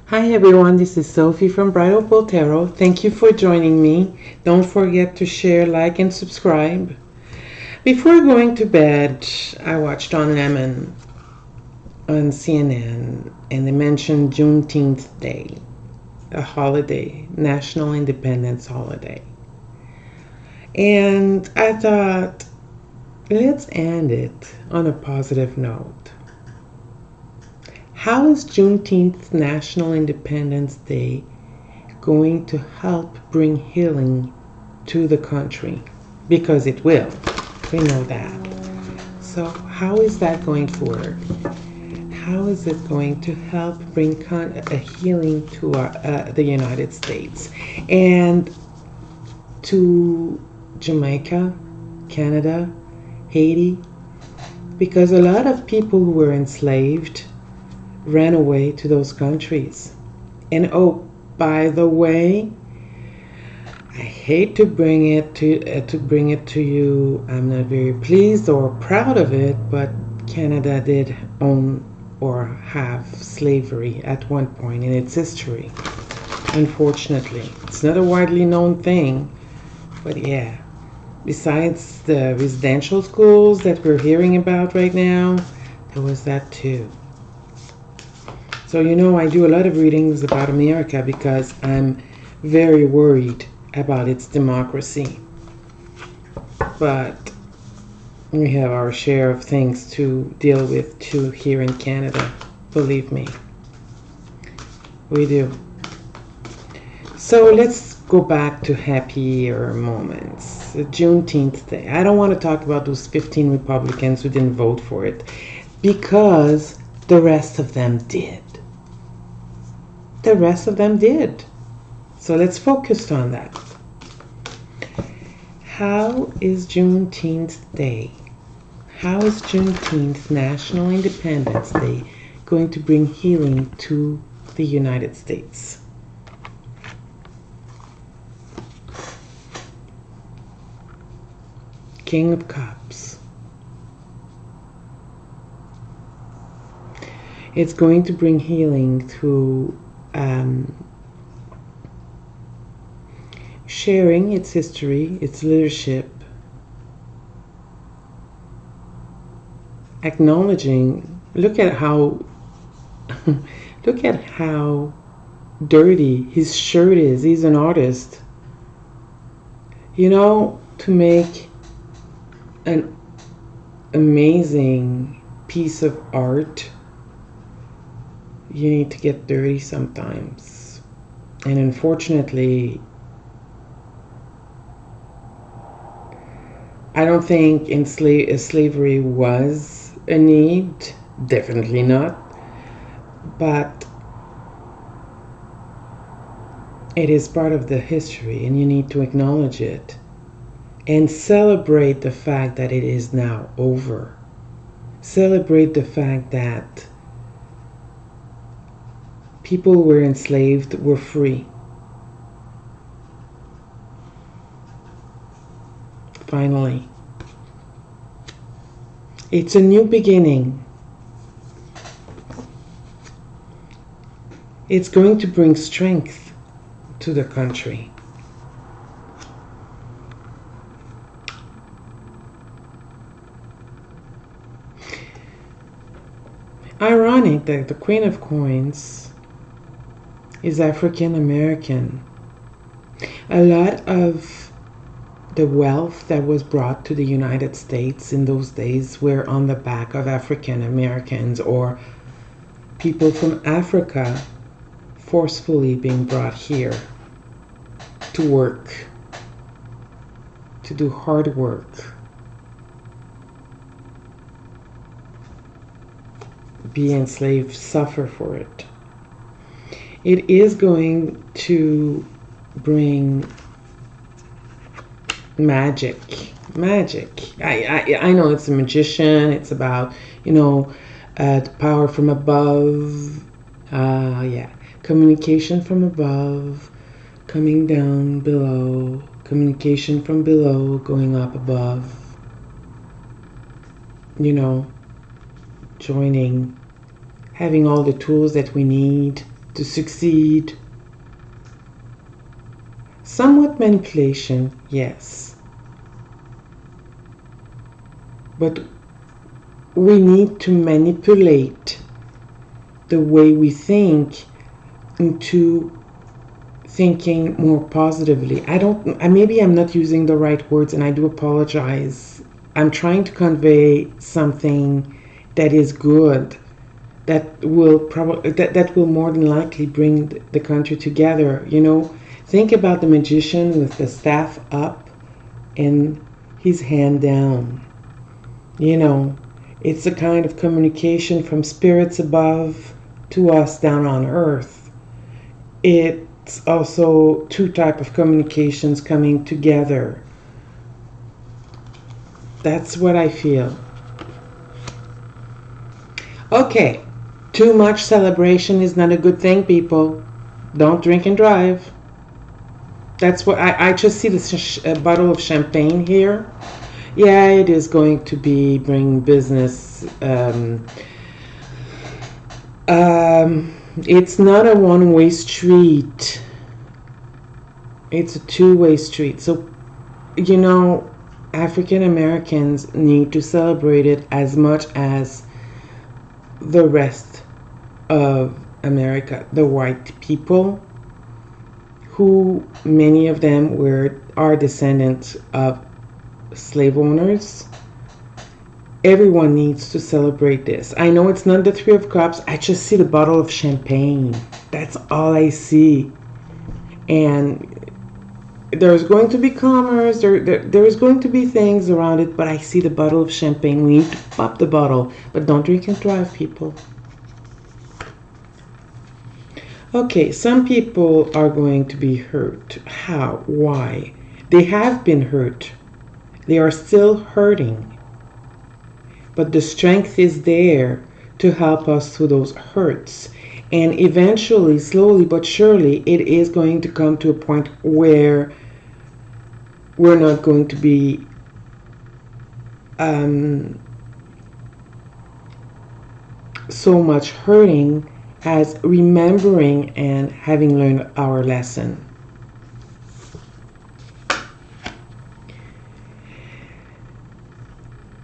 Hi everyone, this is Sophie from Bright Opal Tarot. Thank you for joining me. Don't forget to share, like, and subscribe. Before going to bed, I watched on Lemon on CNN and they mentioned Juneteenth Day, a holiday, National Independence holiday. And I thought, let's end it on a positive note. How is Juneteenth National Independence Day going to help bring healing to the country? Because it will. We know that. So how is that going to work? How is it going to help bring a healing to the United States and to Jamaica, Canada, Haiti? Because a lot of people who were enslaved ran away to those countries. And oh, by the way, I hate to bring it to you. I'm not very pleased or proud of it, but Canada did own or have slavery at one point in its history. Unfortunately, it's not a widely known thing, but yeah. Besides the residential schools that we're hearing about right now, there was that too. So I do a lot of readings about America because I'm very worried about its democracy. But we have our share of things to deal with too here in Canada. Believe me. We do. So let's go back to happier moments. The Juneteenth Day. I don't want to talk about those 15 Republicans who didn't vote for it because the rest of them did. The rest of them did. So let's focus on that. How is Juneteenth Day? How is Juneteenth National Independence Day going to bring healing to the United States? King of Cups. It's going to bring healing through sharing its history, its leadership, acknowledging. Look at how dirty his shirt is. He's an artist. To make an amazing piece of art, you need to get dirty sometimes. And unfortunately, I don't think slavery was a need. Definitely not. But it is part of the history and you need to acknowledge it and celebrate the fact that it is now over. Celebrate the fact that people who were enslaved were free. Finally. It's a new beginning. It's going to bring strength to the country. Ironic that the Queen of Coins is African American. A lot of the wealth that was brought to the United States in those days were on the back of African Americans or people from Africa forcefully being brought here to work, to do hard work, be enslaved, suffer for it. It is going to bring magic. I know it's a magician. It's about the power from above. Communication from above, coming down below. Communication from below, going up above. Joining, having all the tools that we need to succeed. Somewhat manipulation, yes. But we need to manipulate the way we think into thinking more positively. Maybe I'm not using the right words, and I do apologize. I'm trying to convey something that is good, that will more than likely bring the country together. Think about the magician with the staff up and his hand down. It's a kind of communication from spirits above to us down on earth. It's also two types of communications coming together. That's what I feel. Okay, too much celebration is not a good thing, people. Don't drink and drive. That's what I just see this bottle of champagne here. Yeah, it is going to bring business. It's not a one-way street. It's a two-way street. So, African Americans need to celebrate it as much as the rest of America, the white people, who many of them are descendants of slave owners. Everyone needs to celebrate this. I know it's not the Three of Cups. I just see the bottle of champagne. That's all I see. And there's going to be commerce. There's going to be things around it, but I see the bottle of champagne. We need to pop the bottle, but don't drink and drive, people. Okay, some people are going to be hurt. How? Why? They have been hurt. They are still hurting. But the strength is there to help us through those hurts. And eventually, slowly but surely, it is going to come to a point where we're not going to be so much hurting as remembering and having learned our lesson.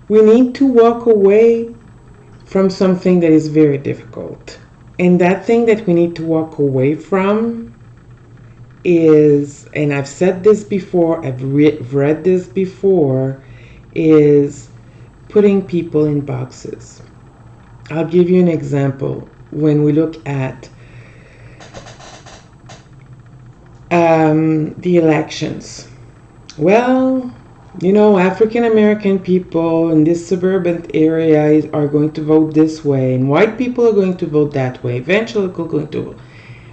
We need to walk away from something that is very difficult. And that thing that we need to walk away from is, and I've said this before, I've read this before, is putting people in boxes. I'll give you an example. When we look at the elections, well, African American people in this suburban area are going to vote this way, and white people are going to vote that way. Evangelical going to vote.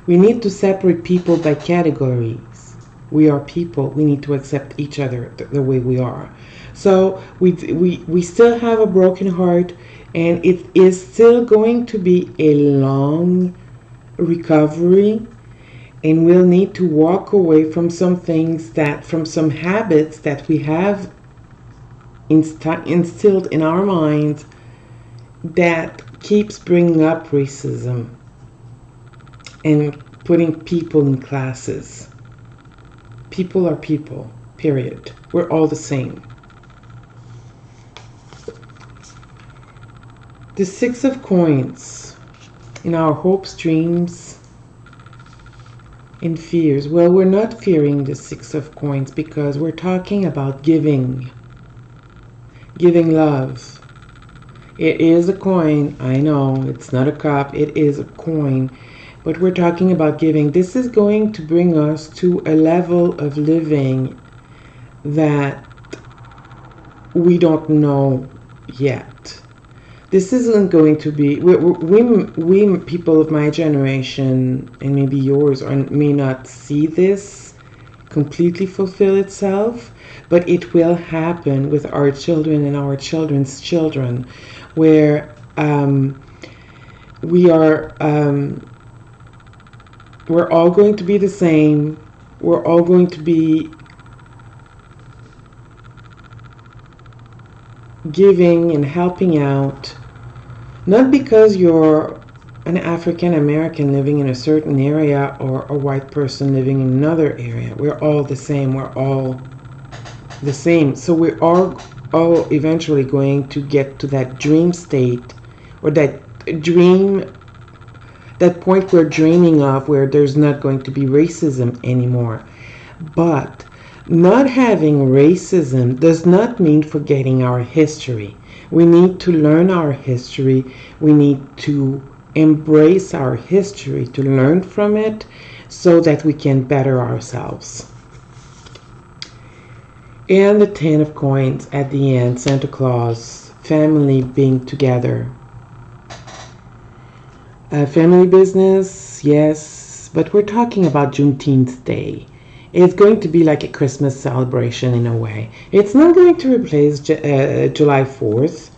We need to separate people by categories. We are people. We need to accept each other the way we are. So we still have a broken heart, and it is still going to be a long recovery. And we'll need to walk away from some things from some habits that we have instilled in our minds that keeps bringing up racism and putting people in classes. People are people, period. We're all the same. The Six of Coins in our hopes, dreams, and fears. Well, we're not fearing the Six of Coins because we're talking about giving love. It is a coin. I know it's not a cup. It is a coin, but we're talking about giving. This is going to bring us to a level of living that we don't know yet. This isn't going to be, we people of my generation, and maybe yours, may not see this completely fulfill itself, but it will happen with our children and our children's children, where we're all going to be the same. We're all going to be giving and helping out. Not because you're an African American living in a certain area or a white person living in another area. We're all the same. We're all the same. So we're all eventually going to get to that dream state, or that dream, that point we're dreaming of, where there's not going to be racism anymore. But not having racism does not mean forgetting our history. We need to learn our history. We need to embrace our history, to learn from it so that we can better ourselves. And the 10 of coins at the end, Santa Claus, family being together. Family business, yes, but we're talking about Juneteenth Day. It's going to be like a Christmas celebration in a way. It's not going to replace July 4th.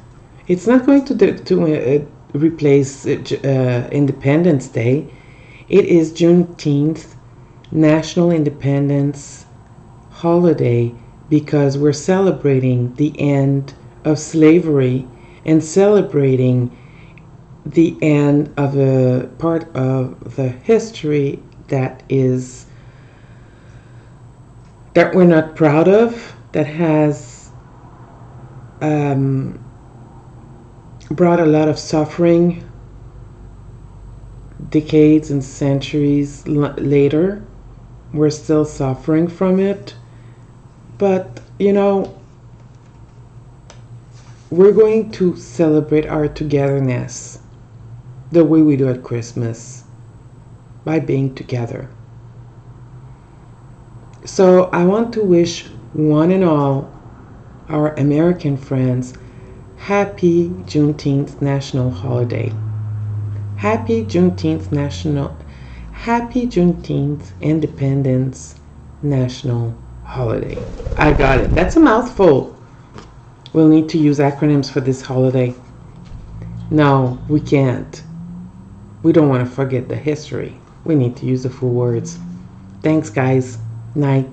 It's not going to replace Independence Day. It is Juneteenth, National Independence holiday, because we're celebrating the end of slavery and celebrating the end of a part of the history that we're not proud of, that has brought a lot of suffering decades and centuries later. We're still suffering from it. But, we're going to celebrate our togetherness the way we do at Christmas, by being together. So I want to wish one and all our American friends happy Juneteenth national holiday. Happy Juneteenth Independence national holiday. I got it. That's a mouthful. We'll need to use acronyms for this holiday. No, we can't. We don't want to forget the history. We need to use the full words. Thanks, guys. Night.